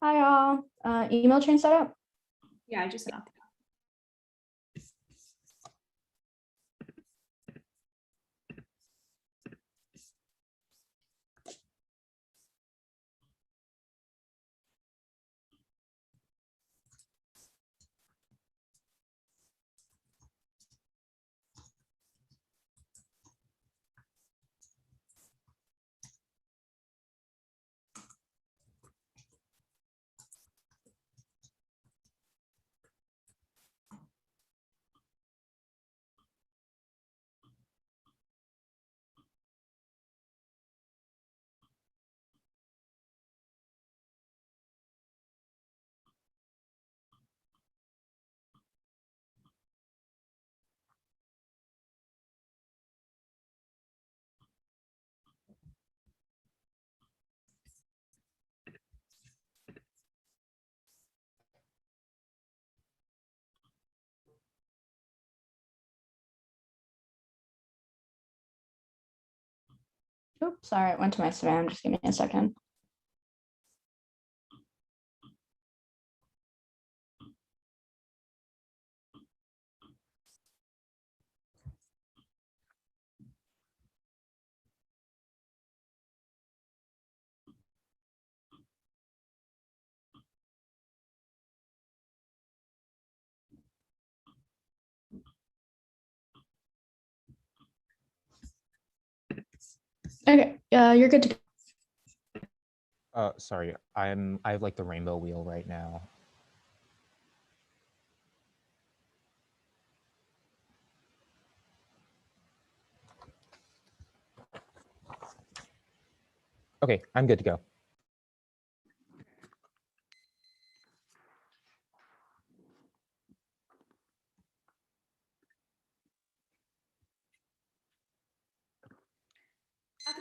Hi all. Email chain setup. Yeah, I just sent out the Oops, sorry, it went to my spam. Just give me a second. Okay, you're good to go. Sorry, I have like the rainbow wheel right now. Okay, I'm good to go.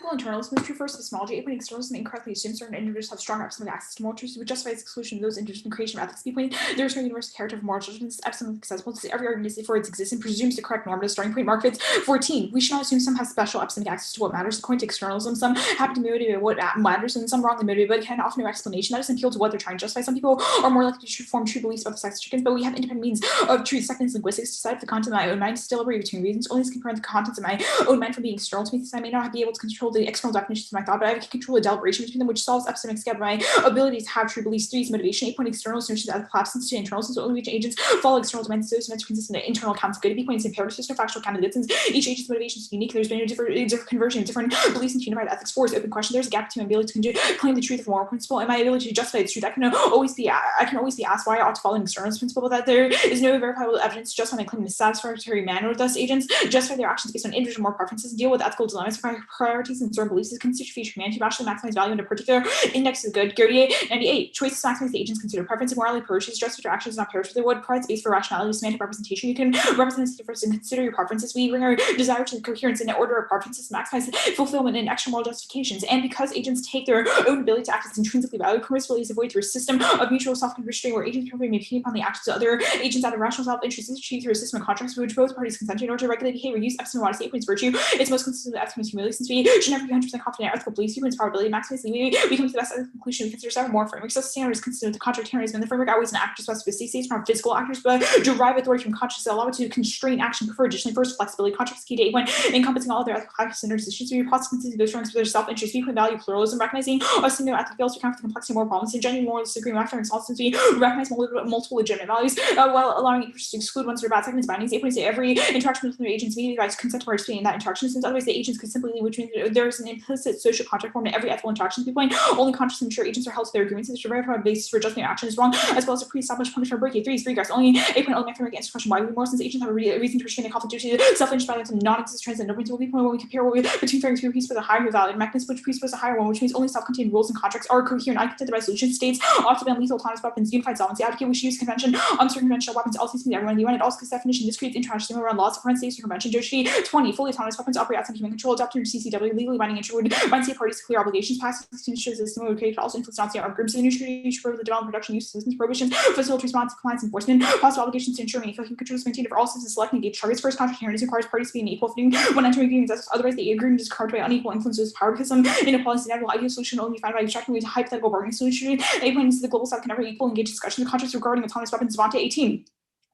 ethical internalism is true first epistemology. If externalism incorrectly assumes certain individuals have strong epistemic access to moral truths, would justify its exclusion of those interested in creation of ethics viewpoint. There is no universal character of moral judgment. It's epistemically accessible to every argument for its existence, presumes the correct normative starting point. Mark Fitz 14. We should not assume some have special epistemic access to what matters. According to externalism, some happen to motivate what matters, and some wrongly motivated, but can offer no explanation. That doesn't appeal to what they're trying to justify. Some people are more likely to form true beliefs about the sex of chickens, but we have independent means of truth. Second is linguistics. To decide if the content of my own mind is deliberate between reasons. Only can prevent the contents of my own mind from being external to me, since I may not be able to control the external definitions of my thought, but I can control the deliberation between them, which solves epistemic scale by my ability to have true beliefs. 3 is motivation. 8 point external assumptions as collapses to internal, since only which agents follow external demands. So meant to consist in internal accounts of good. B point is imperative system, factual candidates, since each agent's motivation is unique. There's been a different conversion, different beliefs into unified ethics. 4 is open question. There's a gap between my ability to claim the truth of a moral principle and my ability to justify its truth. I can always be asked why I ought to follow an externalist principle, but that there is no verifiable evidence to justify my claim in a satisfactory manner. Thus, agents justify their actions based on individual moral preferences, deal with ethical dilemmas, priorities, and certain beliefs, constitute feature humanity, rationally maximize value in a particular index of good. Gardier 98. Choices maximize the agent's considered preference and morally perishes. Justify your actions, not perish with their wood. Provide space for rationality, semantic representation. You can represent the difference and consider your preferences. We bring our desire to the coherence and order of preferences to maximize fulfillment and extra moral justifications. And because agents take their own ability to act as intrinsically valued, permissibility is avoided through a system of mutual self-constraint where agents can be opinion upon the actions of other agents out of rational self-interest. Is achieved through a system of contracts for which both parties consent in order to regulate behavior. Use epistemic modesty points virtue. It's most consistent with epistemic humility, since we should never be 100% confident in ethical beliefs. Humans probability maximize leeway. We come to the best conclusion. We consider several more frameworks. So standard is consistent with the contractarianism. The framework always an actor specificity states from physical actors, but derive authority from conscious that allow it to constrain action. Prefer additionally first flexibility. Contracts key to 8 encompassing all other ethical practices and decisions. We possibly those strengths with their self-interest. We value pluralism, recognizing a single ethic fails to account for the complexity of more problems and genuine moral disagreement after instance. We recognize multiple legitimate values while allowing interests to exclude ones that are bad. Second is bindings. 8 say every interaction with other agents mediated by consent to participate in that interaction, since otherwise the agents could simply leave, which means there is an implicit social contract formed in every ethical interaction. Point only conscious and mature agents are held to their agreements, which are very hard basis for judging their action is wrong, as well as a pre-established punishment for breaking. 3 is free grass. Only 8 element framework answers question why we more, since agents have a reason to restrain a conflict due to self-interest violence and non-existent transcendent. No principle point when we compare what we between frameworks, we presuppose a higher valid mechanism, which presupposes a higher one, which means only self-contained rules and contracts are coherent. Uncontested resolution states ought to ban lethal autonomous weapons, unified solvency. Advocate we should use convention on certain conventional weapons. Also seems to be everyone in the UN. It also gives definition. This creates international around laws of foreign states or convention. 20 fully autonomous weapons operate outside human control. Adopted under CCW legally legally binding insurer would bind state parties to clear obligations passed to ensure the system would create also influence on armed groups in the industry, for the development, production, use, systems, prohibitions, facilitate response, compliance, enforcement, possible obligations to ensure manufacturing controls maintained for all systems select and engage targets. First, contract adherence requires parties to be in equal footing when entering agreements. Otherwise, the agreement is carved by unequal influences of power because some inequality is ideal solution only found by extracting with hypothetical bargaining solution. A point is the global south can never equal engage discussions of contracts regarding autonomous weapons. Devontae 18.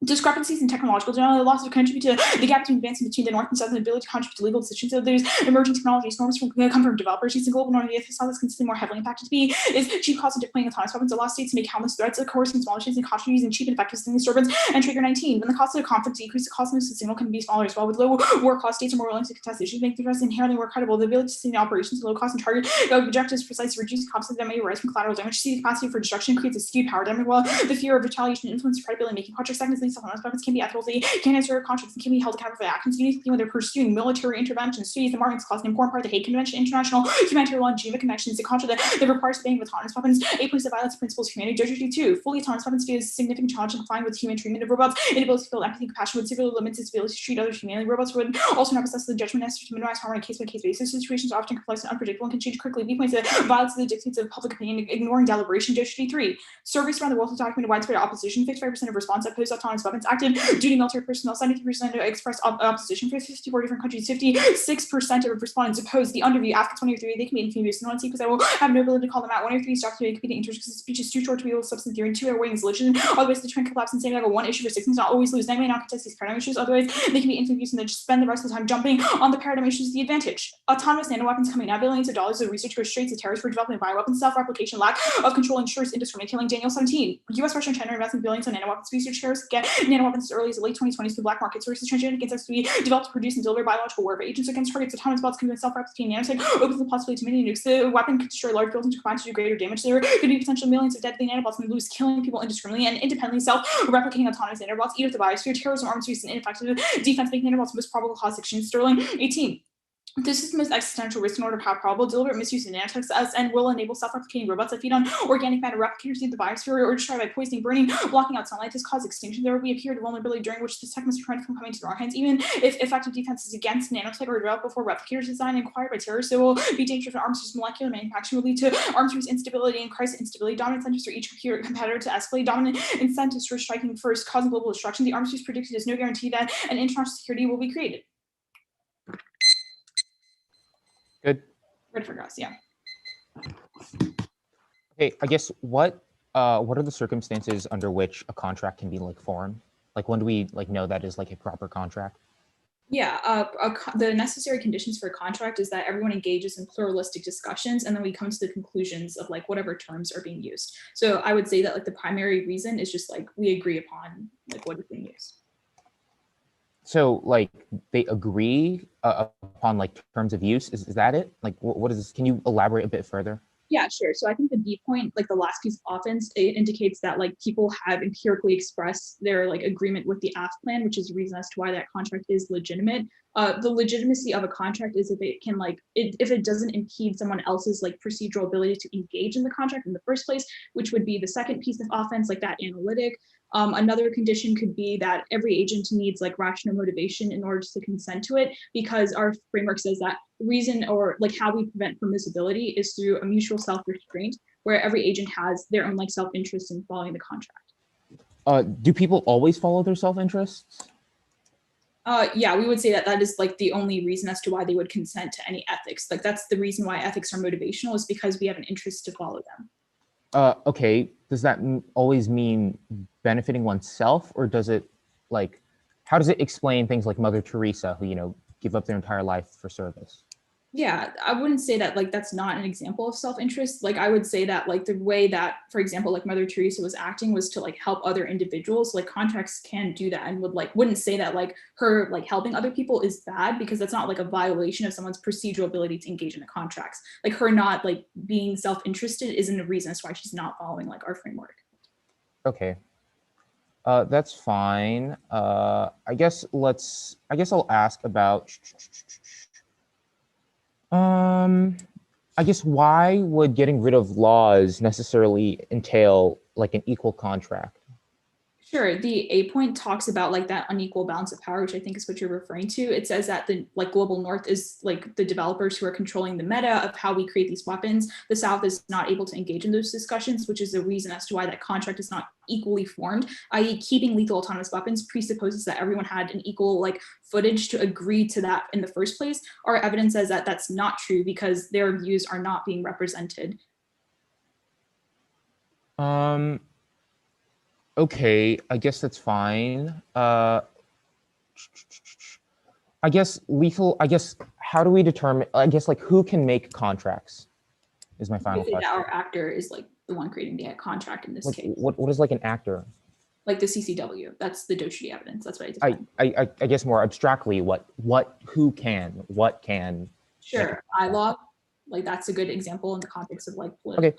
Discrepancies in technological development loss of contribute to the gap between advancement between the North and South and ability to contribute to legal decisions. So there's emerging technologies, norms come from developers. Using global norm, the South is consistently more heavily impacted to be is cheap cost of deploying autonomous weapons. Allow states to make countless threats, of course, in small states and contribute using cheap and effective signal disturbance. And trigger 19. When the cost of a conflict decreases, the cost of the signal can be smaller as well. With low war cost, states are more willing to contest issues, make the threats inherently more credible. The ability to see the operations low cost and target objectives precise to reduce costs that may arise from collateral damage. See the capacity for destruction creates a skewed power dynamic. While the fear of retaliation influence credibility, making contract seconds least autonomous weapons can be ethically can answer contracts and can be held accountable for actions uniquely when they're pursuing military interventions. Studies the Martins Clause, an important part of the Hague Convention, international humanitarian law, and Geneva Conventions, the contract that requires the banning of autonomous weapons. 8 points of violence principles of humanity. Judge 2. Fully autonomous weapons face a significant challenge in complying with human treatment of robots. Inability to feel empathy and compassion would severely limit its ability to treat others humanely. Robots would also not possess the judgment necessary to minimize harm on a case-by-case basis. Situations are often complex and unpredictable and can change quickly. Viewpoints that violence to the dictates of public opinion, ignoring deliberation. Judge 3. Surveys around the world have documented widespread opposition. 55% of response opposed autonomous weapons. Active duty military personnel, 73% expressed opposition for 54 different countries. 56% of respondents opposed the underview. After 23, they can be infamous. And 1 because I will have no ability to call them out. 1 of 3 is documented competing interests because the speech is too short to be able to substance theory. And 2 are weighing solution. Otherwise, the trend collapse and say level 1 issue for 6 months not always lose. 9 may not contest these paradigm issues. Otherwise, they can be infamous and then just spend the rest of the time jumping on the paradigm issues. The advantage: autonomous nanoweapons coming now. Billions of dollars of research goes straight to terrorists for developing bioweapons. Self-replication, lack of control ensures indiscriminate killing. Daniel 17. U.S., Russia, and China are investing billions on nanoweapons. Research terrorists get nanoweapons as early as the late 2020s to black market sources. Transgenic against us to be developed, produce, and deliver biological warfare agents against targets. Autonomous bots can be self-replicating nanotech opens the possibility to many nukes. The weapon can destroy large buildings and combine to do greater damage. There could be potential millions of deadly nanobots and lose, killing people indiscriminately and independently. Self-replicating autonomous nanobots eat up the biosphere. Terrorism, arms use, and ineffective defense make nanobots most probable cause extinction. Sterling 18. This is the most existential risk in order of how probable deliberate misuse of nanotechs as and will enable self-replicating robots that feed on organic matter. Replicators eat the biosphere or destroy by poisoning, burning, blocking out sunlight. This causes extinction. There will be a period of vulnerability during which this tech must be prevented from coming to the wrong hands. Even if effective defenses against nanotech are developed before replicators design and acquired by terrorists, there will be dangerous for arms use. Molecular manufacturing will lead to arms use instability and crisis instability. Dominant incentives for each competitor to escalate. Dominant incentives for striking first, causing global destruction. The arms use predicted is no guarantee that an international security will be created. Good. Ready for grass, yeah. Okay, I guess what are the circumstances under which a contract can be like formed? Like when do we like know that is like a proper contract? Yeah, the necessary conditions for a contract is that everyone engages in pluralistic discussions, and then we come to the conclusions of like whatever terms are being used. So I would say that like the primary reason is just like we agree upon like what is being used. So like they agree upon like terms of use. Is that it? Like what is this? Can you elaborate a bit further? Yeah, sure. So I think the B point, like the last piece of offense, it indicates that like people have empirically expressed their like agreement with the AF plan, which is the reason as to why that contract is legitimate. The legitimacy of a contract is if it can like if it doesn't impede someone else's like procedural ability to engage in the contract in the first place, which would be the second piece of offense, like that analytic. Another condition could be that every agent needs like rational motivation in order to consent to it, because our framework says that reason or like how we prevent permissibility is through a mutual self-restraint where every agent has their own like self-interest in following the contract. Do people always follow their self-interests? Yeah, we would say that that is like the only reason as to why they would consent to any ethics. Like that's the reason why ethics are motivational, is because we have an interest to follow them. Okay, does that always mean benefiting oneself, or does it like, how does it explain things like Mother Teresa, who, you know, give up their entire life for service? Yeah, I wouldn't say that like that's not an example of self-interest. Like I would say that like the way that, for example, like Mother Teresa was acting was to like help other individuals. Like contracts can do that, and wouldn't say that like her like helping other people is bad, because that's not like a violation of someone's procedural ability to engage in the contracts. Like her not like being self-interested isn't a reason as to why she's not following like our framework. Okay. That's fine. I guess I'll ask about I guess why would getting rid of laws necessarily entail like an equal contract? Sure. The A point talks about like that unequal balance of power, which I think is what you're referring to. It says that the like global north is like the developers who are controlling the meta of how we create these weapons. The South is not able to engage in those discussions, which is the reason as to why that contract is not equally formed, i.e. keeping lethal autonomous weapons presupposes that everyone had an equal like footage to agree to that in the first place. Our evidence says that that's not true because their views are not being represented. Okay, I guess that's fine. I guess how do we determine, I guess like who can make contracts is my final question. Our actor is like the one creating the contract in this case. What is like an actor? Like the CCW, that's the Dochi evidence. That's what I guess more abstractly, who can. Sure, ILOG, like that's a good example in the context of like Okay,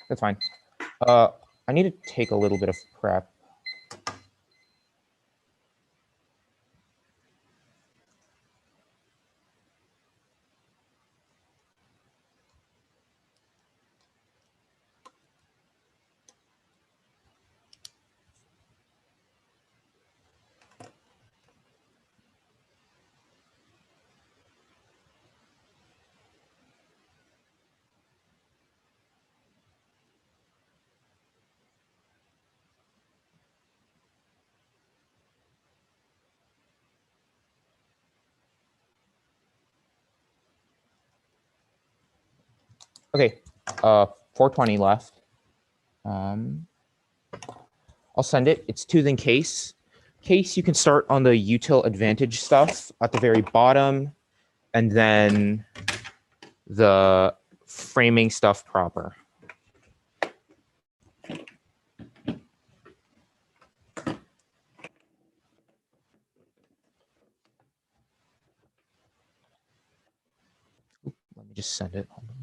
that's fine. I need to take a little bit of prep. Okay, 420 left. I'll send it. It's to then case. Case, you can start on the util advantage stuff at the very bottom, and then the framing stuff proper. Let me just send it. Hold on.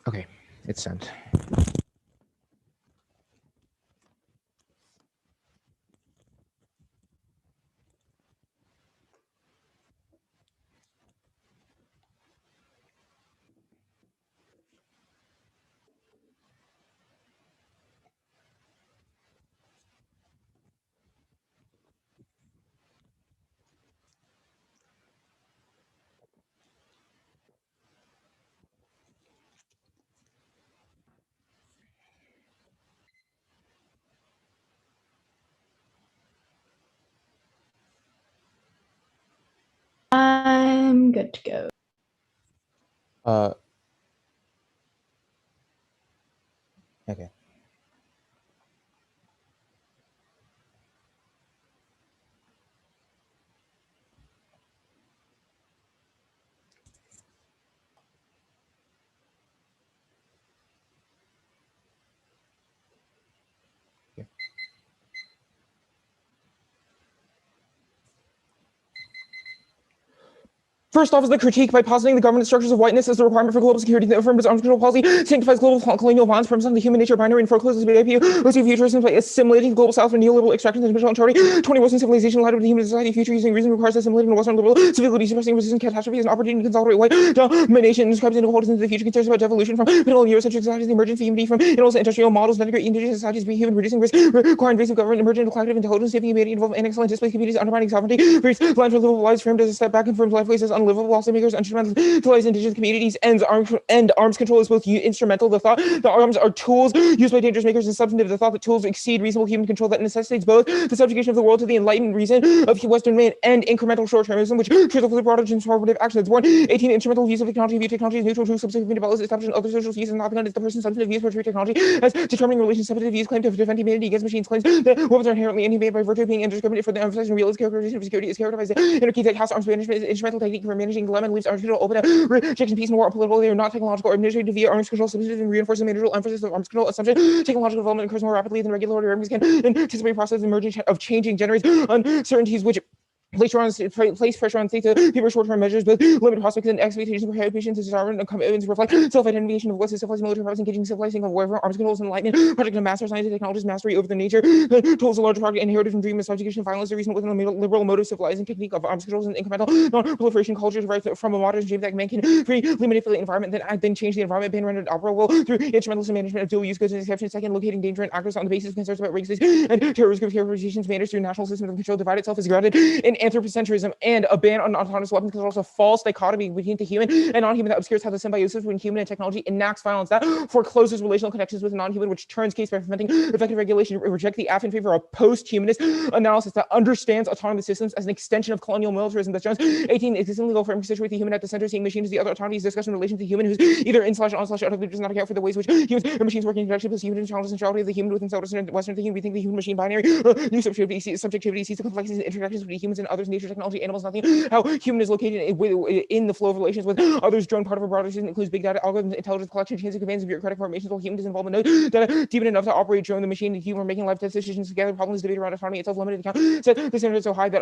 Okay, it's sent. I'm good to go. Okay. First off is the critique by positing the government structures of whiteness as the requirement for global security. The affirmative arms control policy sanctifies global colonial bonds, premise on the human nature binary, and forecloses BIP, OC futurism by assimilating the global south for neoliberal extraction and individual authority. 20 Western civilization allowed to the human society future using reason requires assimilating the Western liberal civility, suppressing resistant catastrophes and opportunity to consolidate white domination, and describes inequalities into the future, concerns about devolution from middle and Eurocentric societies, the emergence of humanity from industrial models, denigrate indigenous societies, be human, reducing risk, require invasive government, emergent collective intelligence, saving humanity, involve and excellent displaced communities, undermining sovereignty, briefs, blind for livable lives, framed as a step back, confirms life ways as unlivable, lawmakers, instrumentalize indigenous communities, end arms control is both instrumental. The thought the arms are tools used by dangerous makers, and substantive. The thought that tools exceed reasonable human control that necessitates both the subjugation of the world to the enlightened reason of Western man and incremental short-termism, which critical for the broader transformative actions. 1. 18 instrumental use of technology. View technology is neutral to subsequent developments, establishing other social uses, and not begun as the person's substantive use for technology as determining relations. Substantive use claim to defend humanity against machines, claims that weapons are inherently inhumane by virtue of being indiscriminate for the emphasizing realist characterization of security is characterized anarchy that casts arms management is an instrumental technique for managing dilemma and leaves arms control open to rejection, peace, and war are political. They are not technological or administrative via arms control, substantive and reinforcing the individual emphasis of arms control assumption. Technological development occurs more rapidly than regulatory arms can anticipate process emerging of changing generates uncertainties which place pressure on states to favor short-term measures with limited prospects and expectations for prohibitions to sovereign commitments reflect self-identification of what's civilizing military powers engaging civilizing of whatever arms controls enlightenment project of master science and technologies mastery over their nature tools a larger project inherited from dream of subjugation violence the reason within the liberal motive civilizing technique of arms controls and incremental non-proliferation cultures right from a modern regime that man can freely manipulate the environment then change the environment being rendered operable through instrumentalist management of dual use goods and exceptions second locating danger and actors on the basis of concerns about races and terrorism managed through national system of control divide itself is grounded in anthropocentrism and a ban on autonomous weapons because also a false dichotomy between the human and non-human that obscures how the symbiosis between human and technology enacts violence that forecloses relational connections with non-human, which turns case by preventing effective regulation, reject the AF in favor of post-humanist analysis that understands autonomous systems as an extension of colonial militarism. That's Jones 18 existing legal framework situate the human at the center, seeing machine as the other autonomy is discussion in relation to the human who's either in/on/out of does not account for the ways which humans and machines work in conjunction with human challenges and centrality of the human within Western thinking. We think the human machine binary new subjectivity sees the complexities and interactions between humans and others, nature, technology, animals, nothing. How human is located in the flow of relations with others. Drone part of a broader system includes big data, algorithms, intelligence collection, chains of commands, and bureaucratic formations. While human is involved in no data deep enough to operate drone, the machine, and human are making life decisions together. Problems debate around autonomy itself limited account. Set the standard so high that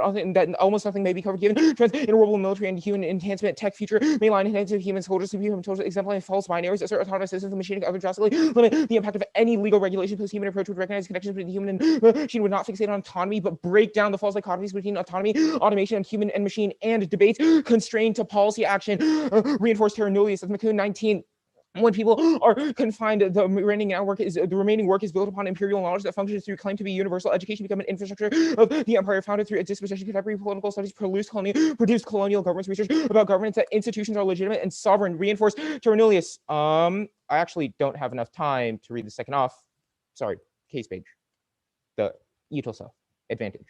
almost nothing may be covered. Given trends in rural military and human enhancement, tech future mainline intensive human soldiers, superhuman soldiers, exemplifying false binaries, assert autonomous systems, the machine, other drastically limit the impact of any legal regulation. Post-human approach would recognize connections between the human and machine, would not fixate on autonomy, but break down the false dichotomies between autonomy, automation, and human and machine, and debates constrained to policy action, reinforce terra nullius of McCune 19. When people are confined, the remaining work is built upon imperial knowledge that functions through claim to be universal education, become an infrastructure of the empire founded through its disposition. Contemporary political studies produce colonial governments research about governance that institutions are legitimate and sovereign. Reinforce terra nullius. I actually don't have enough time to read the second off. Sorry, case page. The util self advantage.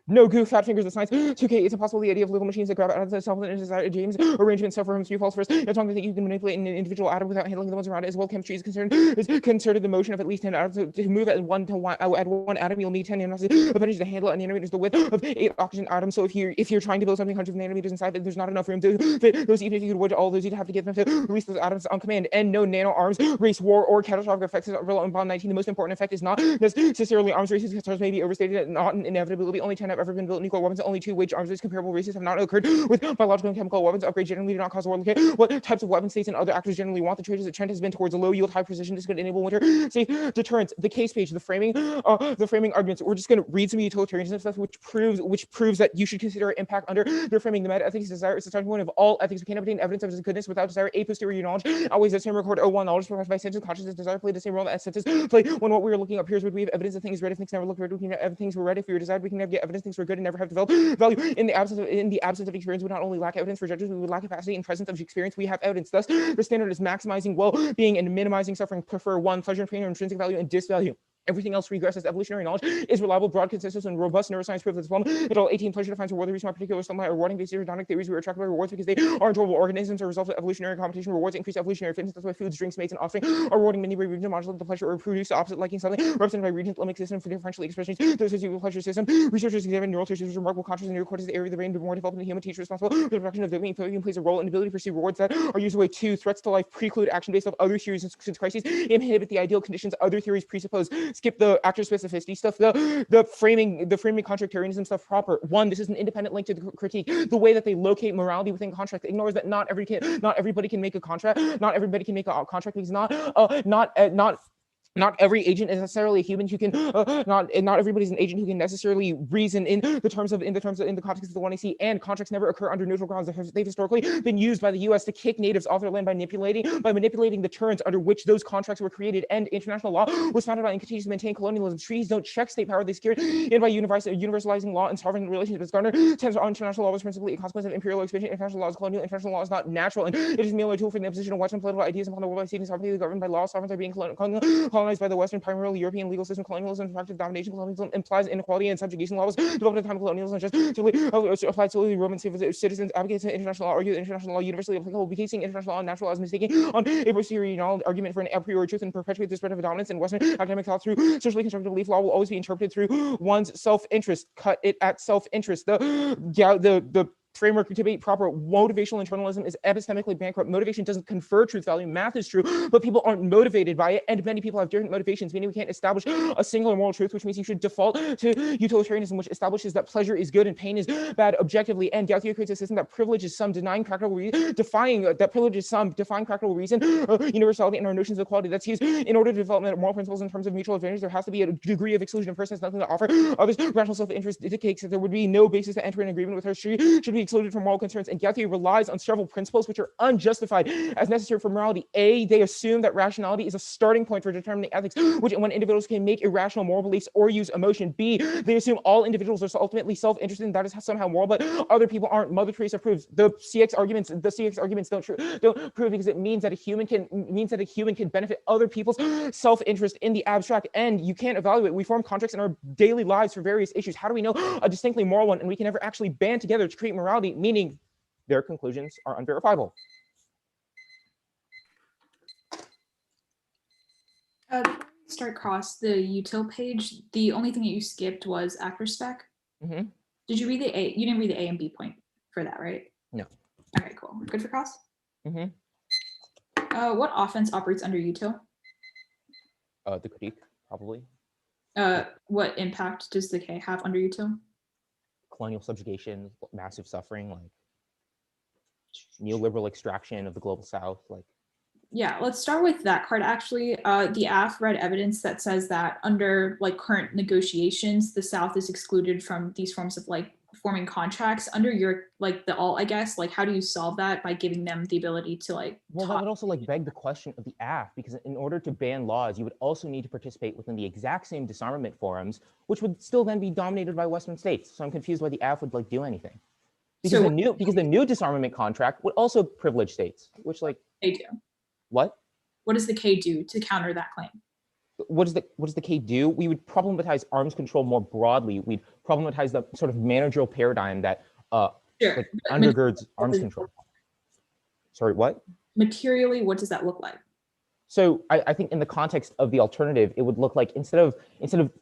No goof, fat fingers, the science. 2K, it's impossible the idea of little machines that grab out of the self and desire James arrangement suffer from three false first. It's wrong to think you can manipulate an individual atom without handling the ones around it. As well, chemistry is concerned. It's concerted the motion of at least 10 atoms to move at one atom. You'll need 10 nanometers appendages to handle it. An nanometer is the width of 8 oxygen atoms. So if you're trying to build something hundreds of nanometers inside, there's not enough room to fit those. Even if you could wedge all those, you'd have to get them to release those atoms on command. And no nano arms race war or catastrophic effects is relevant. Bomb 19. The most important effect is not necessarily arms races because stars may be overstated and not an inevitability. Only 10 have ever been built nuclear weapons. Only 2 waged arms race comparable races have not occurred with biological and chemical weapons. Upgrade generally do not cause war. Look at what types of weapon states and other actors generally want. The trend has been towards a low yield, high precision. This could enable winter safe deterrence. The case page, the framing arguments. We're just going to read some utilitarianism stuff, which proves that you should consider impact under their framing. The meta ethics desire is the starting point of all ethics. We can't obtain evidence of his goodness without desire. A posterior knowledge always the same record. 01 knowledge provided by senses. Consciousness desire play the same role as senses play. When what we are looking up here is would we have evidence that things read if things never look read. We can have things were read if we were desired. We can never get evidence things were good and never have developed value. In the absence of experience, we not only lack evidence for judges, we would lack capacity. In presence of experience, we have evidence. Thus, the standard is maximizing well-being and minimizing suffering. Prefer one, pleasure and pain, or intrinsic value and disvalue. Everything else regresses. Evolutionary knowledge is reliable, broad, consistent, and robust. Neuroscience proves its diploma. At all 18, pleasure defines reward. The reason why particular stimuli are rewarding based on hedonic theories. We are attracted by rewards because they are enjoyable organisms. Are a result of evolutionary competition. Rewards increase evolutionary fitness. That's why foods, drinks, mates, and offspring are rewarding. Many regions modulate the pleasure or produce the opposite liking something. Represented by regions, limbic system for differential expressions. Those associated with pleasure system. Researchers examine neural tissues with remarkable contrast and neurocortex, the area of the brain more developed in the human. Teacher responsible for the production of dopamine. Dopamine plays a role in the ability to perceive rewards that are used away. 2, threats to life preclude action based off other theories since crises inhibit the ideal conditions other theories presuppose. Skip the actor specificity stuff, the framing contractarianism stuff proper. 1, this is an independent link to the critique. The way that they locate morality within contract ignores that not everybody can make a contract. Not everybody can make a contract because not every agent is necessarily a human who can not everybody's an agent who can necessarily reason in the context of the 1AC, and contracts never occur under neutral grounds. They've historically been used by the US to kick natives off their land by manipulating the terms under which those contracts were created. And international law was founded on and continues to maintain colonialism. Treaties don't check state power, they secure it in by universalizing law and sovereign relationships. Garner tends on international law was principally a consequence of imperial expansion. International law is colonial. International law is not natural, and it is merely a tool for the imposition of Western political ideas upon the world by stating sovereignty governed by law. Sovereigns are being colonized by the Western, primarily European legal system. Colonialism, practice domination. Colonialism implies inequality and subjugation laws developed at the time of colonialism, just to apply solely to Roman citizens. Advocates of international law argue that international law universally applicable, basing international law and natural law as mistaken on a posteriori argument for an a priori truth, and perpetuate the spread of dominance in Western academic thought through socially constructed belief. Law will always be interpreted through one's self-interest. Cut it at self-interest. The framework to be proper. Motivational internalism is epistemically bankrupt. Motivation doesn't confer truth value. Math is true, but people aren't motivated by it, and many people have different motivations, meaning we can't establish a singular moral truth, which means you should default to utilitarianism, which establishes that pleasure is good and pain is bad objectively, and Gaudier creates a system that privileges some, denying practical defying practical reason, universality, and our notions of equality. That's used in order to develop moral principles in terms of mutual advantage. There has to be a degree of exclusion of persons, nothing to offer others. Rational self-interest dictates that there would be no basis to enter an agreement with her. She should be excluded from moral concerns, and Gaudier relies on several principles which are unjustified as necessary for morality. A, they assume that rationality is a starting point for determining ethics, which when individuals can make irrational moral beliefs or use emotion. B, they assume all individuals are ultimately self-interested, and that is somehow moral, but other people aren't. Mother Teresa proves the CX arguments don't prove, because it means that a human can benefit other people's self-interest in the abstract, and you can't evaluate. We form contracts in our daily lives for various issues. How do we know a distinctly moral one, and we can never actually band together to create morality, meaning their conclusions are unverifiable? Start across the util page, the only thing that you skipped was actor spec. Mm-hmm. Did you read the A? You didn't read the A and B point for that, right? No. Okay, cool. We're good for cross? Mm-hmm. What offense operates under util? The critique, probably. What impact does the K have under util? Colonial subjugation, massive suffering, like neoliberal extraction of the global south, like. Yeah, let's start with that card. Actually, the AF read evidence that says that under like current negotiations, the South is excluded from these forms of like forming contracts. Under your like the alt, I guess, like how do you solve that by giving them the ability to like? Well, that would also like beg the question of the AF, because in order to ban laws, you would also need to participate within the exact same disarmament forums, which would still then be dominated by Western states. So I'm confused why the AF would like do anything. Because the new disarmament contract would also privilege states, which like they do. What? What does the K do to counter that claim? What does the K do? We would problematize arms control more broadly. We'd problematize the sort of managerial paradigm that like undergirds arms control. Sorry, what? Materially, what does that look like? So I think in the context of the alternative, it would look like instead of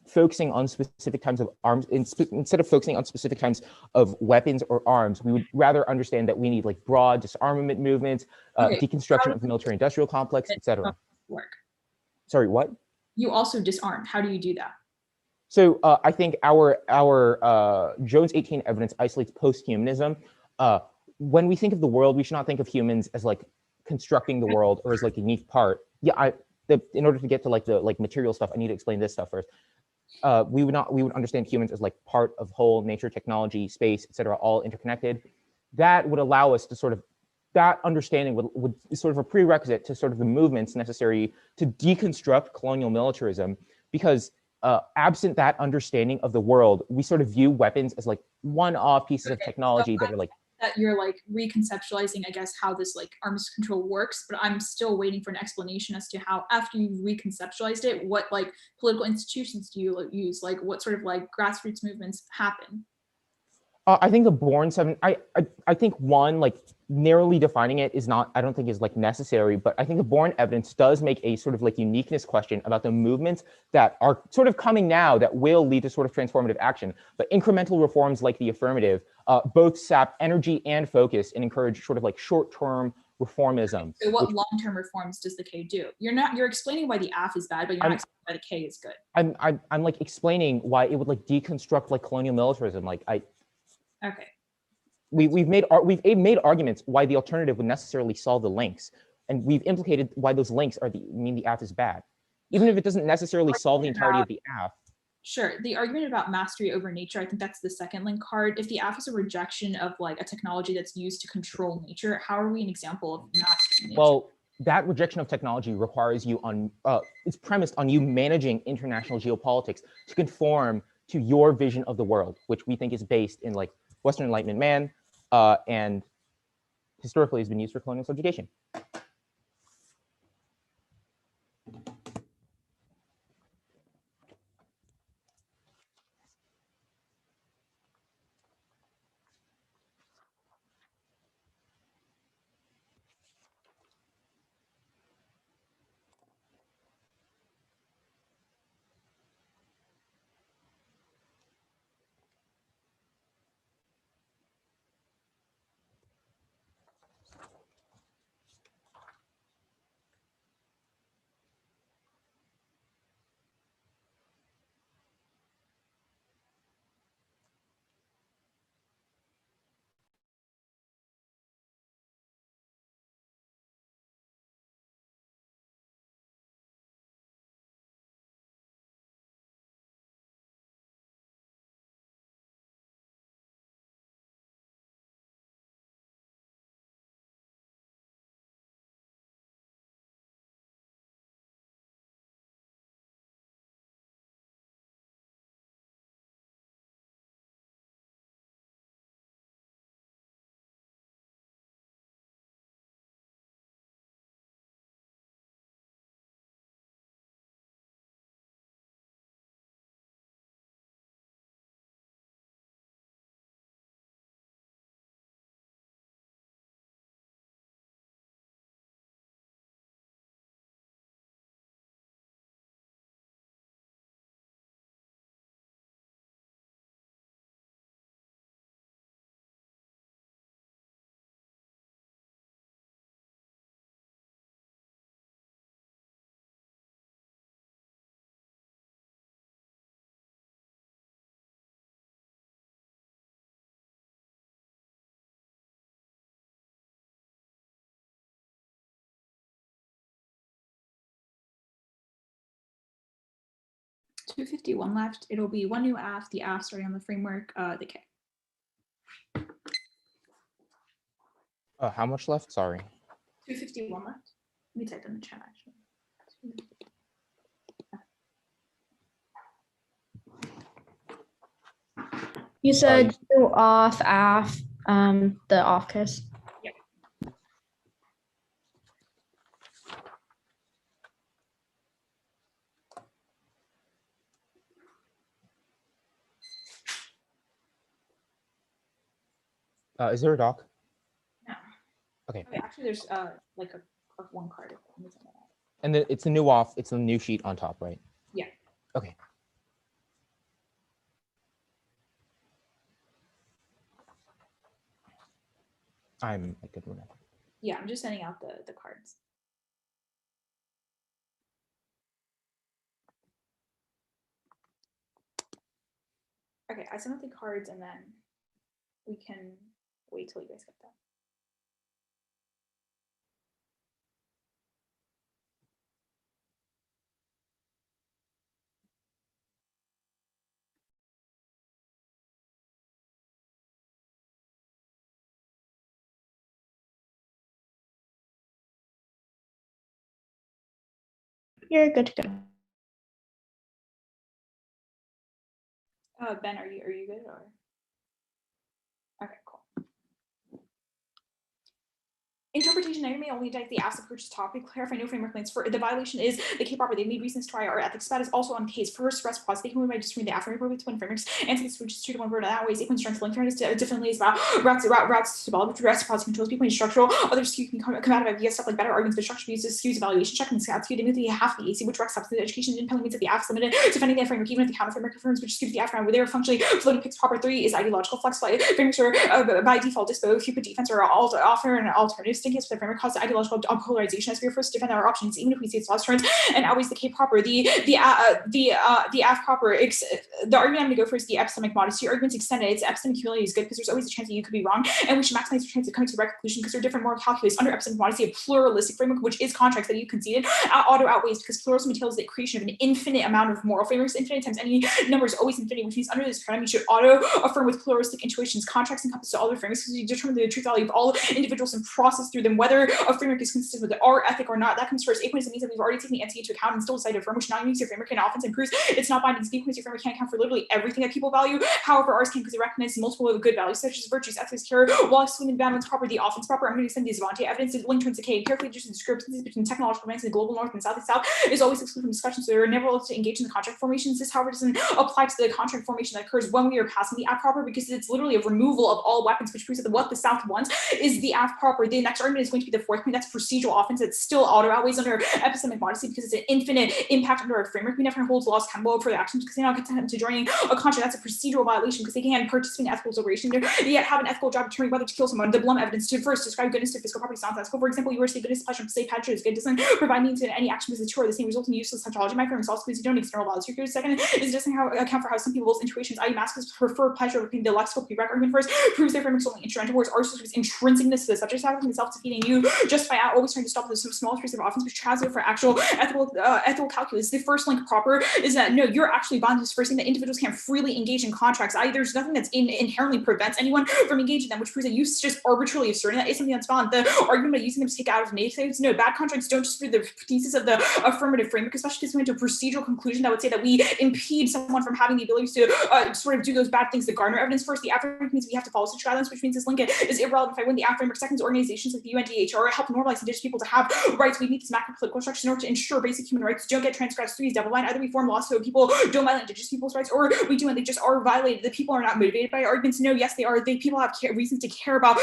focusing on specific kinds of arms, instead of focusing on specific kinds of weapons or arms, we would rather understand that we need like broad disarmament movements, deconstruction of the military-industrial complex, etc. Work. Sorry, what? You also disarm. How do you do that? So I think our Jones 18 evidence isolates post-humanism. When we think of the world, we should not think of humans as like constructing the world or as like a unique part. Yeah, in order to get to like the material stuff, I need to explain this stuff first. We would understand humans as like part of whole nature, technology, space, etc., all interconnected. That would allow us to sort of, that understanding would is sort of a prerequisite to sort of the movements necessary to deconstruct colonial militarism, because absent that understanding of the world, we sort of view weapons as like one-off pieces of technology that are like, that you're like reconceptualizing, I guess, how this like arms control works, but I'm still waiting for an explanation as to how, after you reconceptualized it, what like political institutions do you use, like what sort of like grassroots movements happen? I think the Born 7, I think one, like narrowly defining it is not, I don't think is like necessary, but I think the Born evidence does make a sort of like uniqueness question about the movements that are sort of coming now that will lead to sort of transformative action. But incremental reforms like the affirmative both sap energy and focus and encourage sort of like short-term reformism. So what long-term reforms does the K do? You're explaining why the AF is bad, but you're not explaining why the K is good. I'm like explaining why it would like deconstruct like colonial militarism. Like Okay. We've made arguments why the alternative would necessarily solve the links, and we've implicated why those links mean the AF is bad, even if it doesn't necessarily solve the entirety of the AF. Sure. The argument about mastery over nature, I think that's the second link card. If the AF is a rejection of like a technology that's used to control nature, how are we an example of mastering nature? Well, that rejection of technology requires you on it's premised on you managing international geopolitics to conform to your vision of the world, which we think is based in like Western Enlightenment man, and historically has been used for colonial subjugation. 251 left. It'll be one new AF, the AF starting on the framework, the K. How much left? Sorry. 251 left. Let me type in the chat actually. You said two off, AF, the off case. Yeah. Is there a doc? No. Okay. Actually, there's like a one card. And then it's a new off. It's a new sheet on top, right? Yeah. Okay. I'm a good one. Yeah, I'm just sending out the cards. Okay, I sent out the cards and then we can wait till you guys get them. You're good to go. Ben, are you good or? Okay, cool. Interpretation may only indict the AF's approach to topic. Clarify no framework lengths for the violation is the K proper. They made reasons to try our ethics. That is also on case first rest pause. They can move by just reading the after with twin frameworks and take switches to one word that way. Sequence strength link fairness differently is about routes to develop rest pause controls people structural. Others skew can come out of via stuff like better arguments, but structure uses skews evaluation check and skew immediately half the AC, which directs substance education independently means that the AF is limited defending the framework, even if the counter framework confirms, which skews the AF around where they are functionally floating picks proper. 3 is ideological flex frameworks are by default dispo. If you put defense or offer an alternative in case the framework causes ideological polarization as we are forced to defend our options, even if we see its lost turns and always the K proper, the F proper. The argument I'm going to go for is the epistemic modesty. Arguments extended. Its epistemic humility is good because there's always a chance that you could be wrong, and we should maximize your chance of coming to the right conclusion because there are different moral calculus under epistemic modesty. A pluralistic framework, which is contracts that you conceded, auto outweighs because pluralism entails the creation of an infinite amount of moral frameworks. Infinite times any number is always infinity, which means under this paradigm you should auto affirm with pluralistic intuitions. Contracts encompass all other frameworks because you determine the truth value of all individuals and process through them whether a framework is consistent with our ethic or not. That comes first. A point is it means that we've already taken the NC into account and still decided to affirm, which not uses your framework and often improves. It's not binding. B points your framework can't account for literally everything that people value. However, ours can because it recognizes multiple of good values such as virtues, ethics, care, while excluding the bad ones proper, the offense proper. I'm going to extend the Zavante evidence to link towards decay. Carefully just the discrepancies between technological advance in the global north and south is always excluded from discussion, so they're never able to engage in the contract formations. This, however, doesn't apply to the contract formation that occurs when we are passing the AF proper because it's literally a removal of all weapons, which proves that what the South wants is the AF proper. The next argument is going to be the fourth point. That's procedural offense. It's still auto outweighs under epistemic modesty because it's an infinite impact under our framework. We never hold laws accountable for the actions because they don't consent to joining a contract. That's a procedural violation because they can't participate in ethical deliberation, yet have an ethical job determining whether to kill someone. The Blum evidence to first describe goodness to physical properties nonsensical. For example, you were to say goodness, pleasure, to say passion is good doesn't provide means in any action because the two are the same result in useless psychology. My framework also because you don't external values. Your second is just account for how some people's intuitions, i.e. masculine, prefer pleasure over pain. The lexical prereq argument first proves their frameworks only instrumental, whereas ours is intrinsicness to the subject matter and self-defeating. You justify out always trying to stop the small trace of offense, which translate for actual ethical calculus. The first link proper is that no, you're actually bound to this first thing that individuals can't freely engage in contracts. There's nothing that's inherently prevents anyone from engaging them, which proves that you just arbitrarily asserting that is something that's bound. The argument about using them to take out of natives, no, bad contracts don't just prove the thesis of the affirmative framework, especially because we went to a procedural conclusion that would say that we impede someone from having the ability to sort of do those bad things. The Gardner evidence first, the affirmative means we have to follow such guidelines, which means this link is irrelevant. If I win the AF framework, second, organizations like the UNDHR help normalize indigenous people to have rights. We need these macro political structures in order to ensure basic human rights don't get transgressed. 3 is double line. Either we form laws so people don't violate indigenous people's rights, or we do and they just are violated. The people are not motivated by arguments. No, yes, they are. People have reasons to care about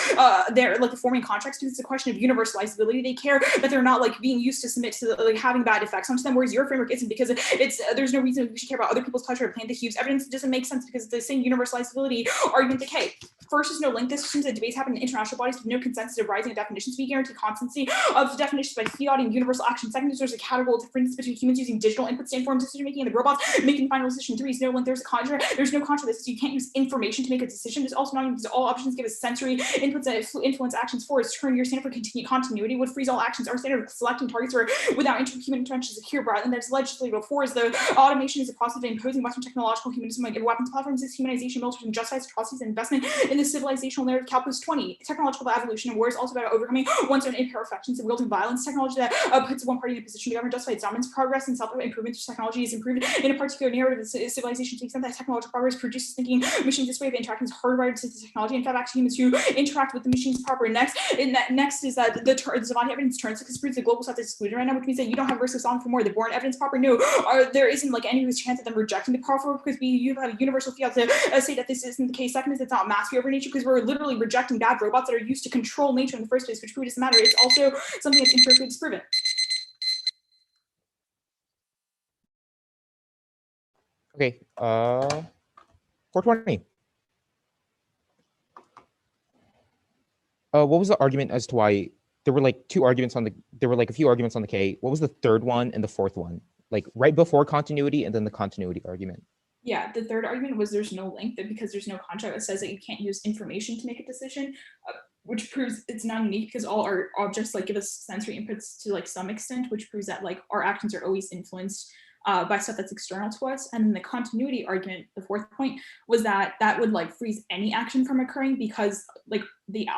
their the forming contracts because it's a question of universalizability. They care that they're not like being used to submit to having bad effects onto them, whereas your framework isn't because it's there's no reason we should care about other people's pleasure of playing the Hughes evidence. It doesn't make sense because it's the same universalizability argument decay. First is no link. This assumes that debates happen in international bodies with no consensus arising of definitions. We guarantee constancy of the definitions by fiat and universal action. Second is there's a categorical difference between humans using digital inputs to inform decision making and the robots making final decision. Three is no link. There's no contra. This is you can't use information to make a decision. There's also not because all options give us sensory inputs that influence actions. Four is turn your standard for continuity would freeze all actions. Our standard of selecting targets were without human intervention is secure, and there's legislative. Four is the automation is a process of imposing Western technological humanism like weapons platforms is humanization, military and justice, atrocities, and investment in the civilizational narrative. Calculus 20, technological evolution and war is also about overcoming one's own imperfections and wielding violence. Technology that puts one party in a position to govern justify its dominance. Progress and self-improvement through technology is improved in a particular narrative of civilization to the extent that technological progress produces thinking machines. This way of interacting is hardwired to the technology and in fact actually humans who interact with the machines proper. Next is that the Zavadi evidence turns because proves the global south is excluded right now, which means that you don't have risk of solving for more. The born evidence proper, no, there isn't like any chance of them rejecting the proper because you have a universal fiat to say that this isn't the case. Second is it's not mastery over nature because we're literally rejecting bad robots that are used to control nature in the first place, which doesn't matter. It's also something that's empirically disproven. Okay, 420. What was the argument as to why there were like two arguments on the, there were like a few arguments on the K. What was the third one and the fourth one? Like right before continuity and then the continuity argument. Yeah, the third argument was there's no link that because there's no contract that says that you can't use information to make a decision, which proves it's not unique because all our objects like give us sensory inputs to like some extent, which proves that like our actions are always influenced by stuff that's external to us. And then the continuity argument, the fourth point, was that that would like freeze any action from occurring because like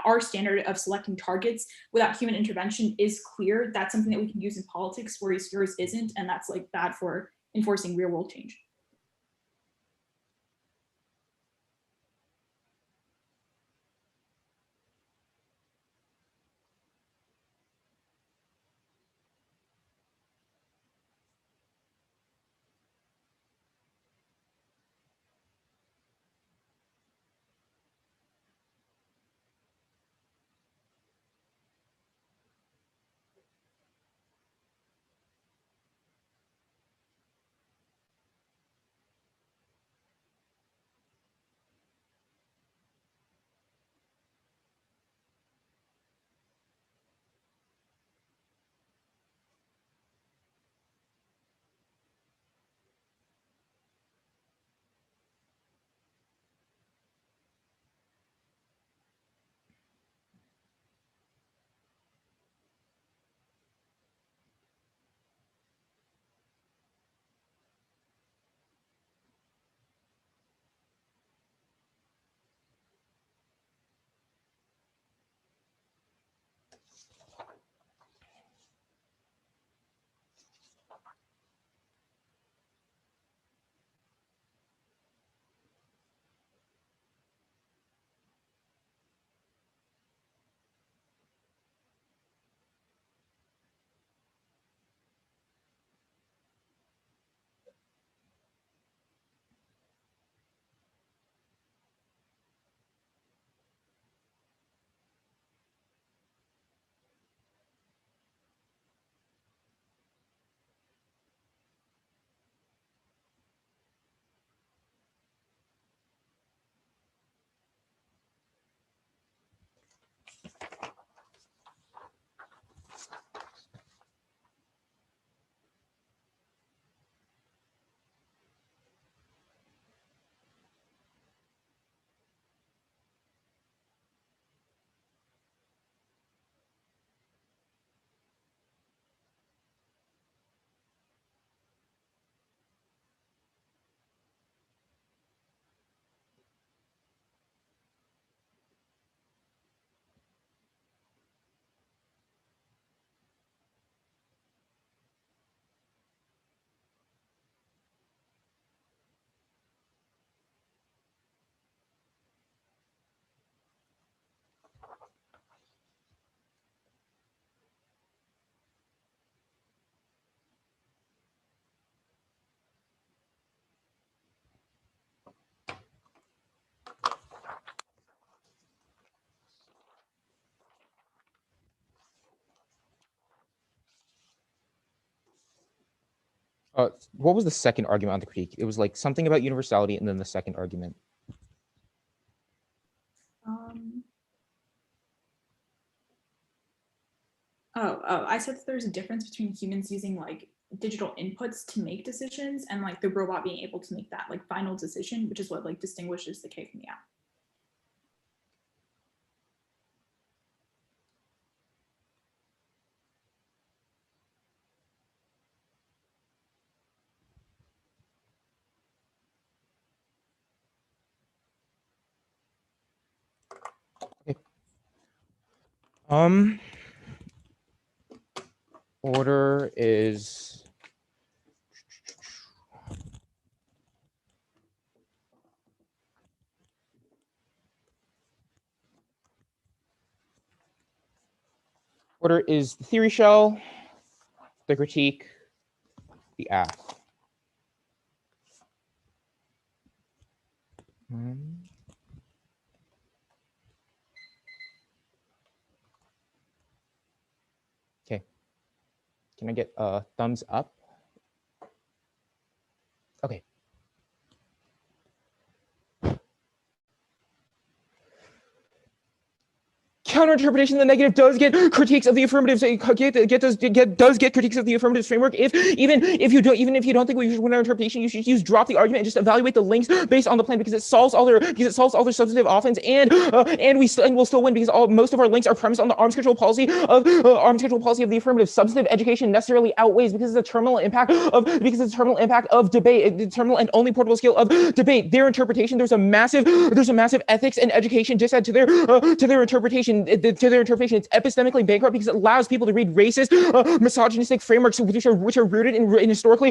our standard of selecting targets without human intervention is clear. That's something that we can use in politics, whereas yours isn't, and that's like bad for enforcing real world change. What was the second argument on the critique? It was like something about universality and then the second argument. I said that there's a difference between humans using like digital inputs to make decisions and like the robot being able to make that like final decision, which is what like distinguishes the K from the app. Order is the theory shell, the critique, the app. Okay. Can I get a thumbs up? Okay. Counterinterpretation of the negative does get critiques of the affirmative. Does get critiques of the affirmative framework. Even if you don't think we should win our interpretation, you should use drop the argument and just evaluate the links based on the plan, because it solves all their substantive offense, and we'll still win because most of our links are premised on the arms control policy of the affirmative. Substantive education necessarily outweighs because of the terminal impact of debate, the terminal and only portable scale of debate. Their interpretation, there's a massive ethics and education just add to their interpretation. It's epistemically bankrupt because it allows people to read racist, misogynistic frameworks which are rooted in historical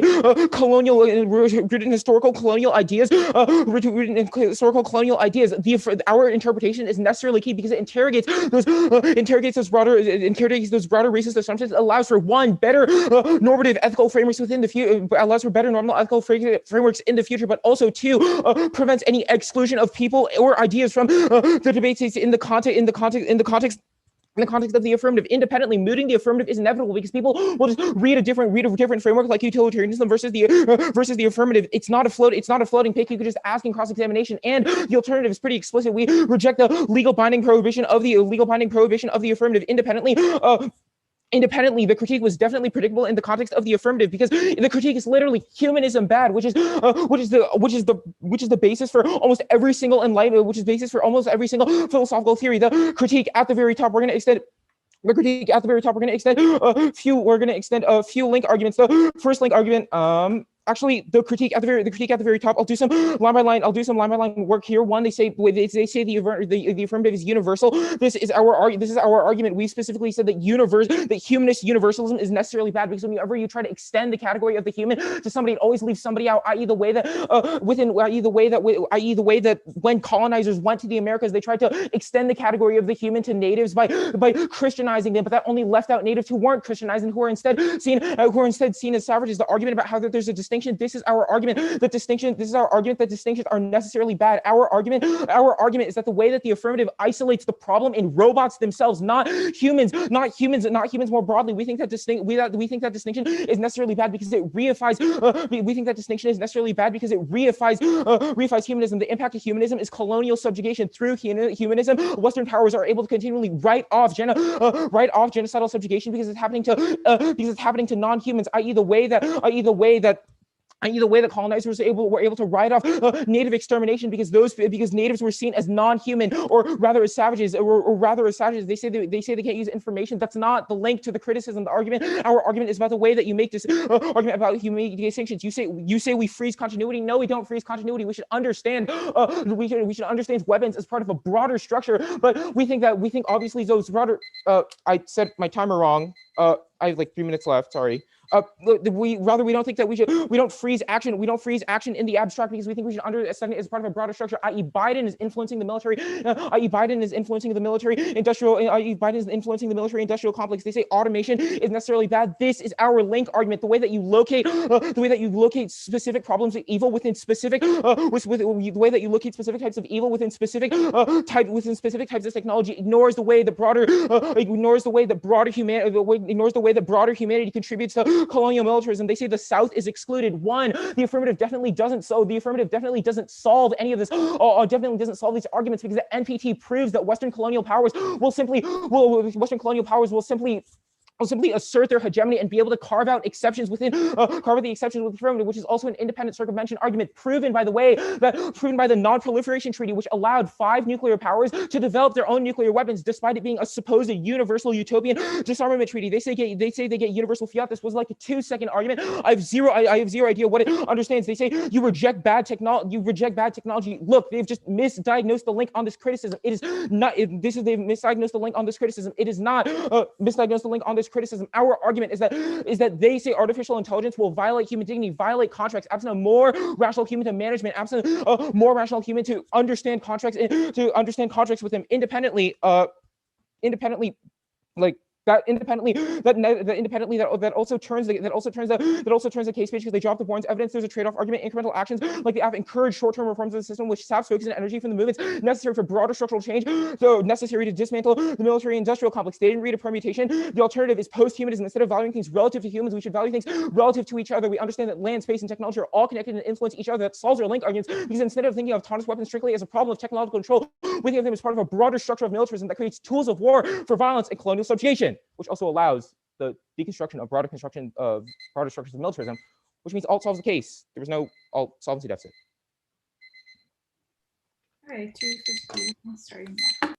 colonial ideas. Our interpretation is necessarily key because it interrogates those broader racist assumptions. It allows for better normative ethical frameworks within the future. Allows for better normal ethical frameworks in the future, but also two, prevents any exclusion of people or ideas from the debates in the context of the affirmative. Independently, mooting the affirmative is inevitable because people will just read a different framework like utilitarianism versus the affirmative. It's not a floating pick. You could just ask in cross-examination, and the alternative is pretty explicit. We reject the legal binding prohibition of the affirmative. Independently, the critique was definitely predictable in the context of the affirmative because the critique is literally humanism bad, which is the basis for almost every single enlightenment, which is basis for almost every single philosophical theory. The critique at the very top, we're going to extend a few link arguments. The first link argument, actually, the critique at the very top. I'll do some line by line work here. One, they say the affirmative is universal. This is our argument. We specifically said that humanist universalism is necessarily bad because whenever you try to extend the category of the human to somebody, it always leaves somebody out. I.e., the way that when colonizers went to the Americas, they tried to extend the category of the human to natives by Christianizing them, but that only left out natives who weren't Christianized and who are instead seen as savages. The argument about how that there's a distinction. This is our argument that distinctions are necessarily bad. Our argument is that the way that the affirmative isolates the problem in robots themselves, not humans more broadly. We think that distinction is necessarily bad because it reifies. We think that distinction is necessarily bad because it reifies humanism. The impact of humanism is colonial subjugation. Through humanism, Western powers are able to continually write off genocidal subjugation because it's happening to non-humans, i.e. the way that colonizers were able to write off native extermination because natives were seen as non-human or rather as savages. They say they can't use information. That's not the link to the criticism. Our argument is about the way that you make this argument about human distinctions. You say we freeze continuity. No, we don't freeze continuity. We should understand weapons as part of a broader structure. But we think obviously those broader. I set my timer wrong. I have like 3 minutes left. Sorry. We don't freeze action in the abstract because we think we should understand it as part of a broader structure, i.e. Biden is influencing the military industrial complex. They say automation is necessarily bad. This is our link argument. The way that you locate specific problems of evil within specific the way that you locate specific types of evil within specific types of technology ignores the way that broader humanity contributes to colonial militarism. They say the South is excluded. One, the affirmative definitely doesn't solve any of this. Definitely doesn't solve these arguments because the NPT proves that Western colonial powers will simply will simply assert their hegemony and be able to carve out exceptions within, carve out the exceptions with the affirmative, which is also an independent circumvention argument proven by the way that proven by the Non-Proliferation Treaty, which allowed 5 nuclear powers to develop their own nuclear weapons, despite it being a supposed universal utopian disarmament treaty. They say they get universal fiat. This was like a 2-second argument. I have zero idea what it understands. They say you reject bad technology. Look, they've just misdiagnosed the link on this criticism. It is not. They've misdiagnosed the link on this criticism. It is not misdiagnosed the link on this criticism. Our argument is that they say artificial intelligence will violate human dignity, violate contracts, absent a more rational human to management, absent a more rational human to understand contracts with them independently, like that independently that also turns the case page because they drop the Bourne's evidence. There's a trade-off argument. Incremental actions like the app encourage short-term reforms of the system, which saps focus and energy from the movements necessary for broader structural change, so necessary to dismantle the military-industrial complex. They didn't read a permutation. The alternative is post-humanism. Instead of valuing things relative to humans, we should value things relative to each other. We understand that land, space, and technology are all connected and influence each other. That solves our link arguments, because instead of thinking of autonomous weapons strictly as a problem of technological control, we think of them as part of a broader structure of militarism that creates tools of war for violence and colonial subjugation, which also allows the deconstruction of broader construction of broader structures of militarism, which means alt solves the case. There was no alt solvency deficit. All right, 250. Starting now.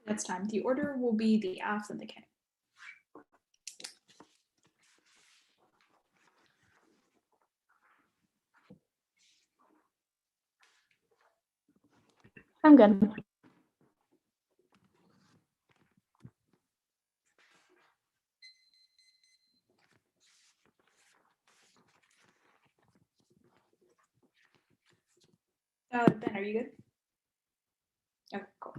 Next time, the order will be the F and the K. I'm good. Ben, are you good? Okay, cool.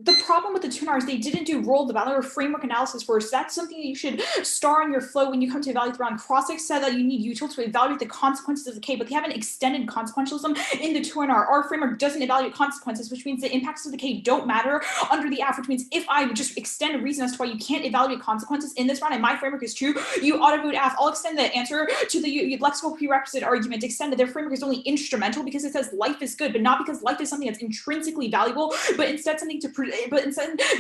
The problem with the 2 hours, they didn't do role of the value or framework analysis first. That's something that you should star on your flow when you come to evaluate the round. Cross-ex said that you need util to evaluate the consequences of the K, but they haven't extended consequentialism in the 2 NR. Our framework doesn't evaluate consequences, which means the impacts of the K don't matter under the F, which means if I just extend a reason as to why you can't evaluate consequences in this round, and my framework is true, you ought to vote F. I'll extend the answer to the lexical prerequisite argument, extend that their framework is only instrumental because it says life is good, but not because life is something that's intrinsically valuable, but instead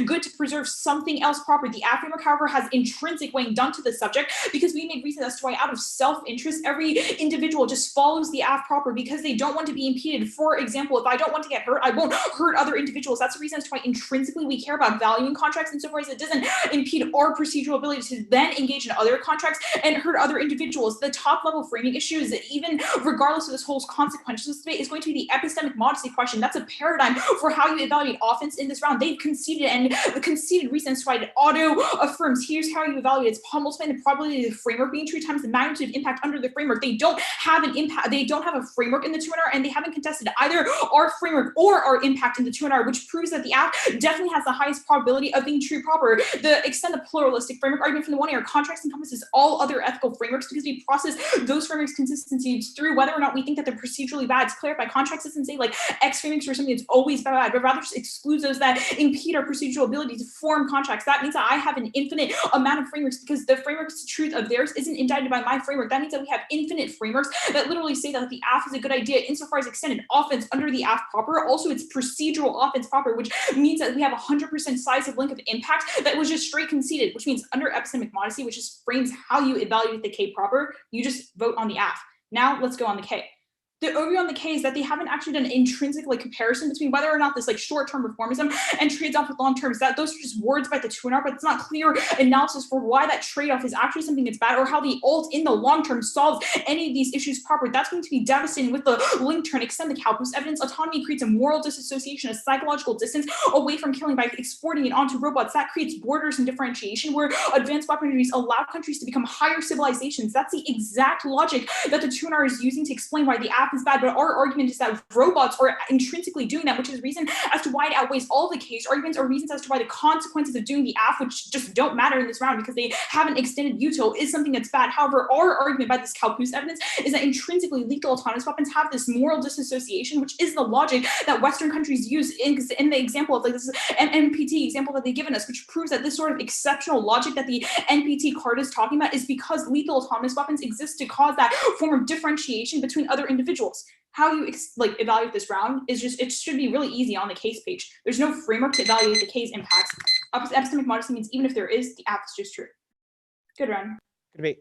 good to preserve something else proper. The F framework, however, has intrinsic weighing done to the subject because we made reasons as to why out of self-interest, every individual just follows the F proper because they don't want to be impeded. For example, if I don't want to get hurt, I won't hurt other individuals. That's the reason as to why intrinsically we care about valuing contracts insofar as it doesn't impede our procedural ability to then engage in other contracts and hurt other individuals. The top level framing issue is that even regardless of this whole consequentialist debate is going to be the epistemic modesty question. That's a paradigm for how you evaluate offense in this round. They've conceded, and the conceded reason as to why it auto affirms. Here's how you evaluate. It's multiplying the probability of the framework being true times the magnitude of impact under the framework. They don't have an impact. They don't have a framework in the 2NR, and they haven't contested either our framework or our impact in the 2NR, which proves that the app definitely has the highest probability of being true proper. The extend the pluralistic framework argument from the 1 AR contracts encompasses all other ethical frameworks because we process those frameworks consistency through whether or not we think that they're procedurally bad. It's clarified. Contracts doesn't say like X frameworks or something that's always bad, but rather just excludes those that impede our procedural ability to form contracts. That means that I have an infinite amount of frameworks because the framework's truth of theirs isn't indicted by my framework. That means that we have infinite frameworks that literally say that the AF is a good idea insofar as extended offense under the AF proper. Also, it's procedural offense proper, which means that we have 100% size of link of impact that was just straight conceded, which means under epistemic modesty, which just frames how you evaluate the K proper, you just vote on the AF. Now let's go on the K. The overview on the K is that they haven't actually done an intrinsic comparison between whether or not this short-term reformism and trades off with long-term. That those are just words by the 2NR, but it's not clear analysis for why that trade-off is actually something that's bad or how the alt in the long term solves any of these issues proper. That's going to be devastating with the link turn, extend the Calpus evidence. Autonomy creates a moral disassociation, a psychological distance away from killing by exporting it onto robots. That creates borders and differentiation where advanced weaponry allow countries to become higher civilizations. That's the exact logic that the 2NR is using to explain why the app is bad, but our argument is that robots are intrinsically doing that, which is reason as to why it outweighs all the case arguments or reasons as to why the consequences of doing the app, which just don't matter in this round because they haven't extended util, is something that's bad. However, our argument by this Calpus evidence is that intrinsically lethal autonomous weapons have this moral disassociation, which is the logic that Western countries use in the example of this NPT example that they've given us, which proves that this sort of exceptional logic that the NPT card is talking about is because lethal autonomous weapons exist to cause that form of differentiation between other individuals. How you evaluate this round is just, it should be really easy on the case page. There's no framework to evaluate the case impacts. Epistemic modesty means even if there is, the app is just true. Good round. Good debate.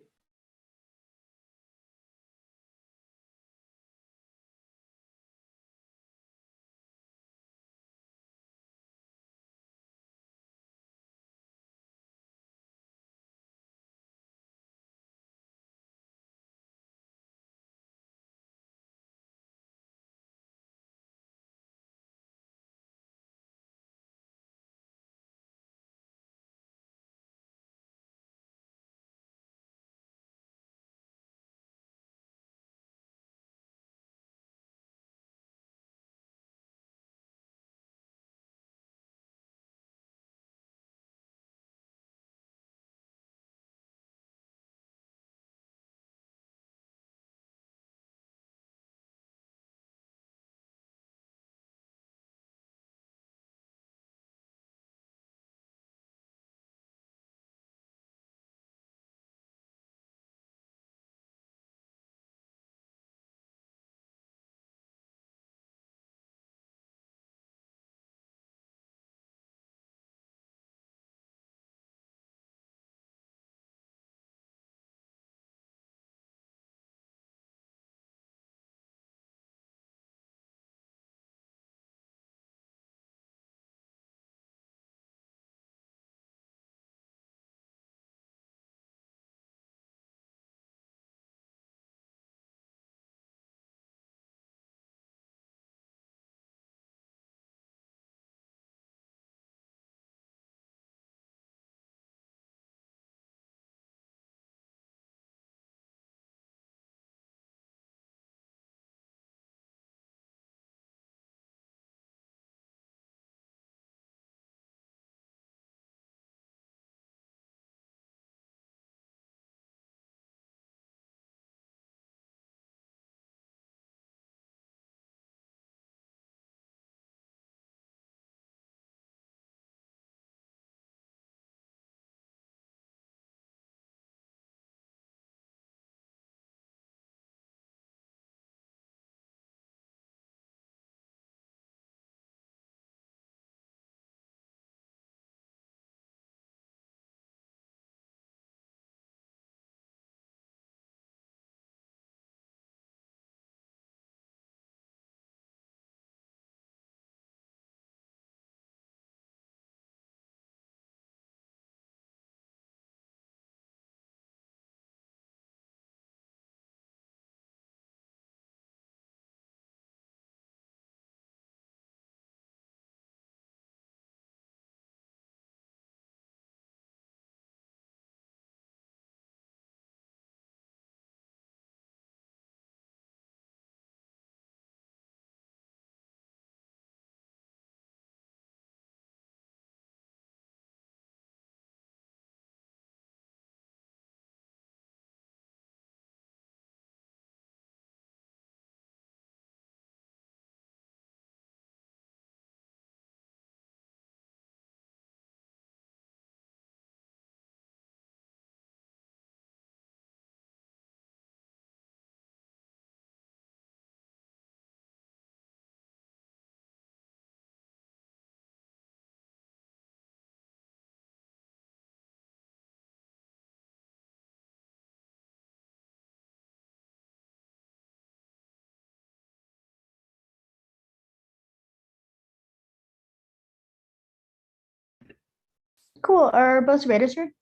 Cool. Are both debaters here?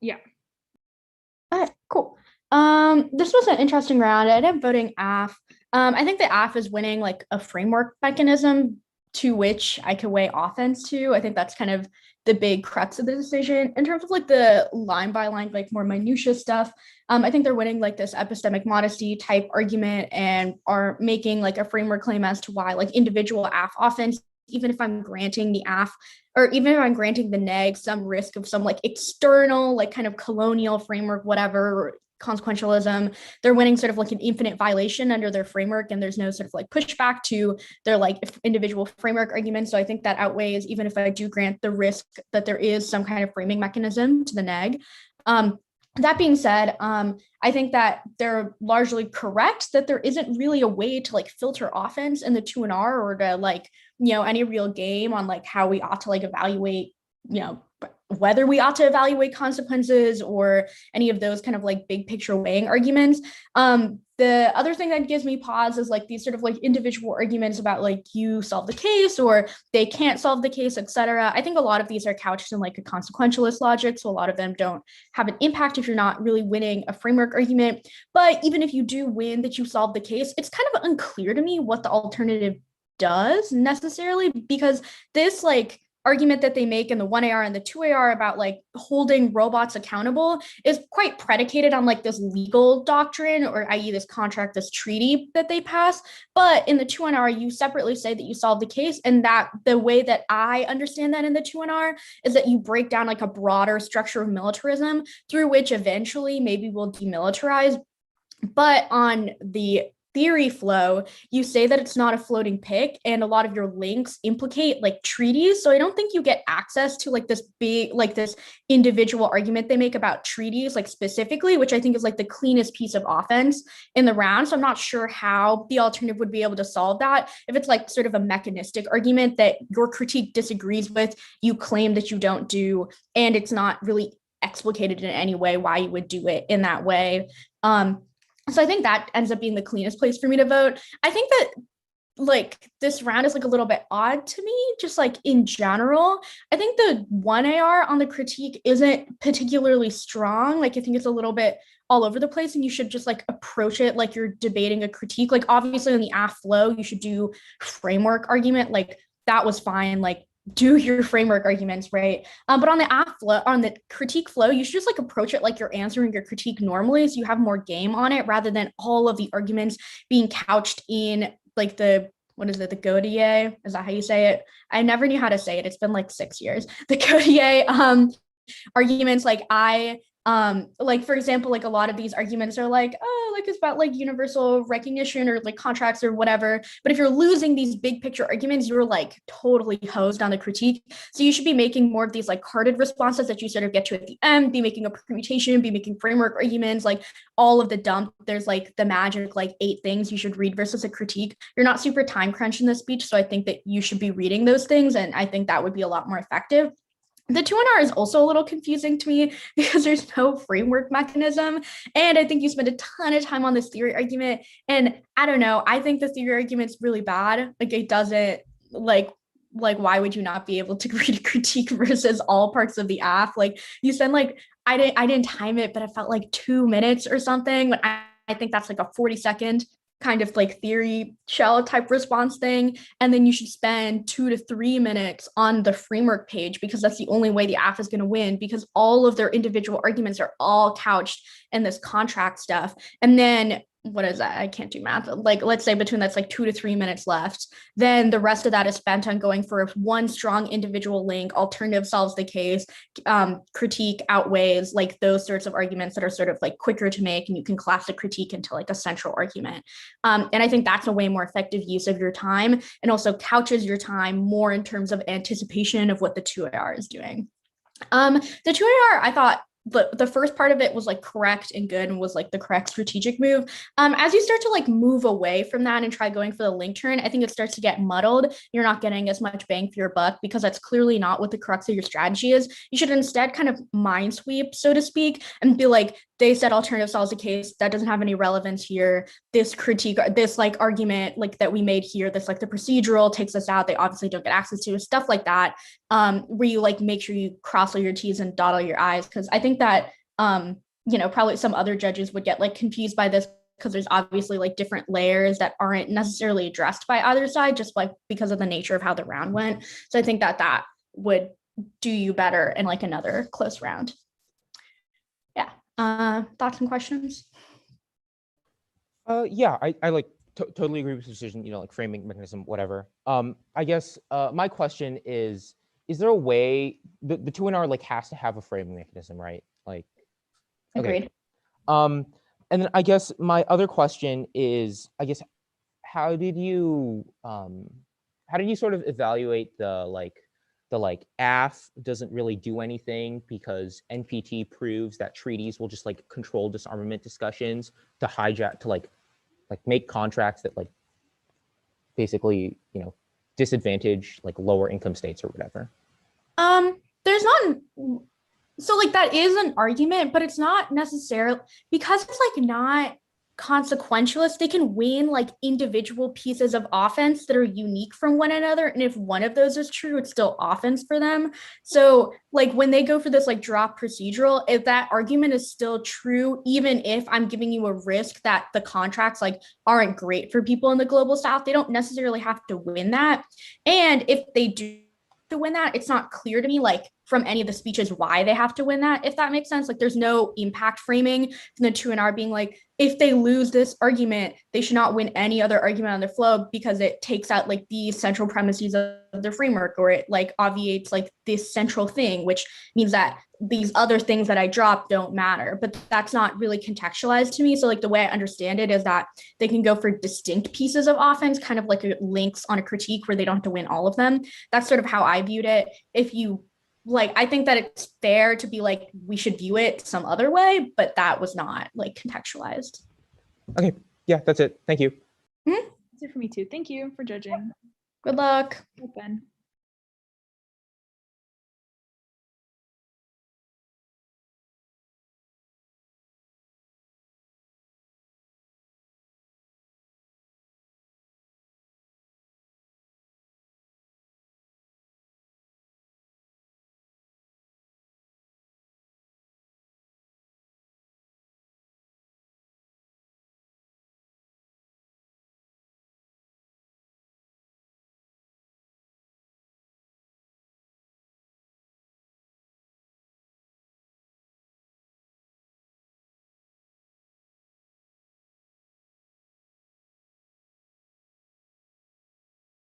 Yeah. All right, cool. This was an interesting round. I ended up voting AF. I think the AF is winning like a framework mechanism to which I could weigh offense to. I think that's kind of the big crux of the decision. In terms of like the line by line, like more minutia stuff, I think they're winning like this epistemic modesty type argument and are making like a framework claim as to why like individual AF offense, even if I'm granting the AF or even if I'm granting the neg some risk of some like external, like kind of colonial framework, whatever, consequentialism, they're winning sort of like an infinite violation under their framework, and there's no sort of like pushback to their like individual framework arguments. So I think that outweighs, even if I do grant the risk that there is some kind of framing mechanism to the neg. That being said, I think that they're largely correct that there isn't really a way to like filter offense in the 2&R or to like, any real game on like how we ought to like evaluate, whether we ought to evaluate consequences or any of those kind of like big picture weighing arguments. The other thing that gives me pause is like these sort of like individual arguments about like you solve the case or they can't solve the case, etc. I think a lot of these are couched in like a consequentialist logic. So a lot of them don't have an impact if you're not really winning a framework argument. But even if you do win that you solve the case, it's kind of unclear to me what the alternative does necessarily, because this like argument that they make in the 1AR and the 2AR about like holding robots accountable is quite predicated on like this legal doctrine, or i.e. this contract, this treaty that they pass. But in the 2NR, you separately say that you solve the case. And that the way that I understand that in the 2NR is that you break down like a broader structure of militarism through which eventually maybe we'll demilitarize. But on the theory flow, you say that it's not a floating pick, and a lot of your links implicate like treaties. So I don't think you get access to like this big, like this individual argument they make about treaties, like specifically, which I think is like the cleanest piece of offense in the round. So I'm not sure how the alternative would be able to solve that. If it's like sort of a mechanistic argument that your critique disagrees with, you claim that you don't do, and it's not really explicated in any way why you would do it in that way. So I think that ends up being the cleanest place for me to vote. I think that like this round is like a little bit odd to me, just like in general. I think the 1AR on the critique isn't particularly strong. Like I think it's a little bit all over the place, and you should just like approach it like you're debating a critique. Like obviously on the AF flow, you should do framework argument. Like that was fine. Like do your framework arguments, right? But on the AF flow, on the critique flow, you should just like approach it like you're answering your critique normally, so you have more game on it rather than all of the arguments being couched in like the, what is it, the Godier? Is that how you say it? I never knew how to say it. It's been like 6 years. The Godier arguments, like for example, like a lot of these arguments are like, oh, like it's about like universal recognition or like contracts or whatever. But if you're losing these big picture arguments, you're like totally hosed on the critique. So you should be making more of these like carded responses that you sort of get to at the end, be making a permutation, be making framework arguments, like all of the dump. There's like the magic like 8 things you should read versus a critique. You're not super time crunched in this speech, so I think that you should be reading those things, and I think that would be a lot more effective. The 2NR is also a little confusing to me because there's no framework mechanism. And I think you spend a ton of time on this theory argument. And I don't know, I think the theory argument's really bad. Like it doesn't like why would you not be able to read a critique versus all parts of the AF? Like you spend like, I didn't time it, but it felt like 2 minutes or something. But I think that's like a 40-second kind of like theory shell type response thing. And then you should spend 2 to 3 minutes on the framework page, because that's the only way the AF is going to win, because all of their individual arguments are all couched in this contract stuff. And then what is that? I can't do math. Like, let's say between that's like 2 to 3 minutes left. Then the rest of that is spent on going for one strong individual link, alternative solves the case, critique outweighs, like those sorts of arguments that are sort of like quicker to make, and you can class the critique into like a central argument. And I think that's a way more effective use of your time, and also couches your time more in terms of anticipation of what the 2AR is doing. The 2AR, I thought, the first part of it was like correct and good and was like the correct strategic move. As you start to like move away from that and try going for the link turn, I think it starts to get muddled. You're not getting as much bang for your buck because that's clearly not what the crux of your strategy is. You should instead kind of mind sweep, so to speak, and be like, they said alternative solves the case. That doesn't have any relevance here. This critique, this like argument like that we made here, this like the procedural takes us out. They obviously don't get access to stuff like that. Where you like make sure you cross all your T's and dot all your I's. Because I think that probably some other judges would get like confused by this because there's obviously like different layers that aren't necessarily addressed by either side, just like because of the nature of how the round went. So I think that that would do you better in like another close round. Yeah. Thoughts and questions? Yeah, I like totally agree with the decision, like framing mechanism, whatever. I guess my question is there a way the 2NR like has to have a framing mechanism, right? Like, Agreed. Okay. And then I guess my other question is, I guess, how did you sort of evaluate the AF doesn't really do anything because NPT proves that treaties will just like control disarmament discussions to hijack to like make contracts that like basically disadvantage like lower income states or whatever. There's not. So like that is an argument, but it's not necessarily because it's like not consequentialist. They can win like individual pieces of offense that are unique from one another. And if one of those is true, it's still offense for them. So like when they go for this like drop procedural, if that argument is still true, even if I'm giving you a risk that the contracts like aren't great for people in the global south, they don't necessarily have to win that. And if they do to win that, it's not clear to me like from any of the speeches why they have to win that, if that makes sense. Like there's no impact framing from the 2NR being like, if they lose this argument, they should not win any other argument on their flow because it takes out like the central premises of their framework, or it like obviates like this central thing, which means that these other things that I drop don't matter. But that's not really contextualized to me. So like the way I understand it is that they can go for distinct pieces of offense, kind of like links on a critique where they don't have to win all of them. That's sort of how I viewed it. If you like, I think that it's fair to be like, we should view it some other way, but that was not like contextualized. Okay. Yeah, that's it. Thank you. That's it for me too. Thank you for judging. Good luck. Ben.